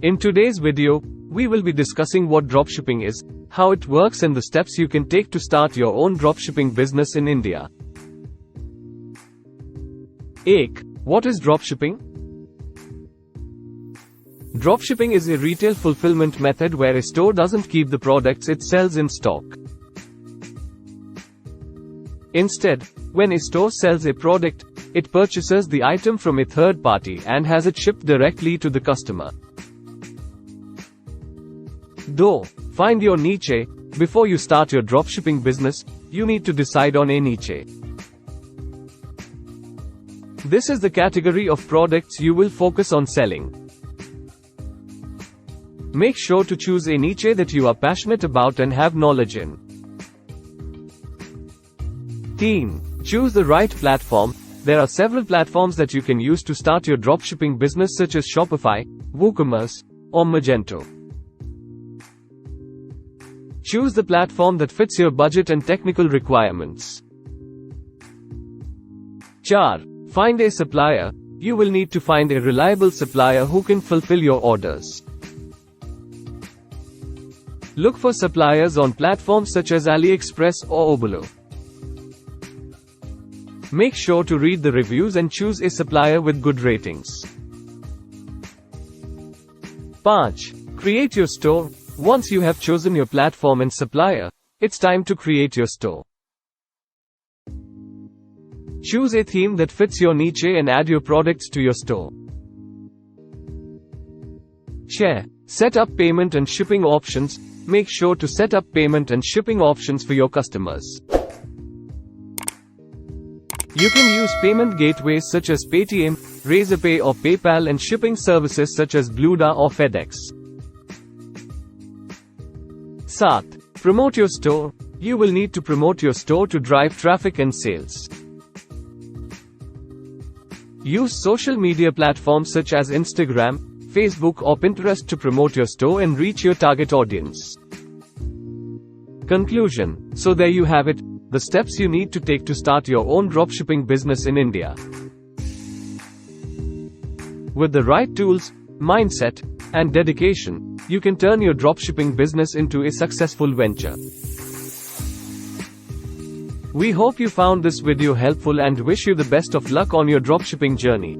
In today's video, we will be discussing what dropshipping is, how it works and the steps you can take to start your own dropshipping business in India. 1. What is dropshipping? Dropshipping is a retail fulfillment method where a store doesn't keep the products it sells in stock. Instead, when a store sells a product, it purchases the item from a third party and has it shipped directly to the customer. Though, find your niche. Before you start your dropshipping business, you need to decide on a niche. This is the category of products you will focus on selling. Make sure to choose a niche that you are passionate about and have knowledge in. Choose the right platform. There are several platforms that you can use to start your dropshipping business such as Shopify, WooCommerce, or Magento. Choose the platform that fits your budget and technical requirements. 4. Find a supplier. You will need to find a reliable supplier who can fulfill your orders. Look for suppliers on platforms such as AliExpress or Obolo. Make sure to read the reviews and choose a supplier with good ratings. 5. Create your store. Once you have chosen your platform and supplier, it's time to create your store. Choose a theme that fits your niche and add your products to your store. Set up payment and shipping options. Make sure to set up payment and shipping options for your customers. You can use payment gateways such as Paytm, Razorpay or PayPal and shipping services such as Bluda or FedEx. 7. Promote your store. You will need to promote your store to drive traffic and sales. Use social media platforms such as Instagram, Facebook or Pinterest to promote your store and reach your target audience. Conclusion. So there you have it, the steps you need to take to start your own dropshipping business in India. With the right tools, mindset, and dedication, you can turn your dropshipping business into a successful venture. We hope you found this video helpful and wish you the best of luck on your dropshipping journey.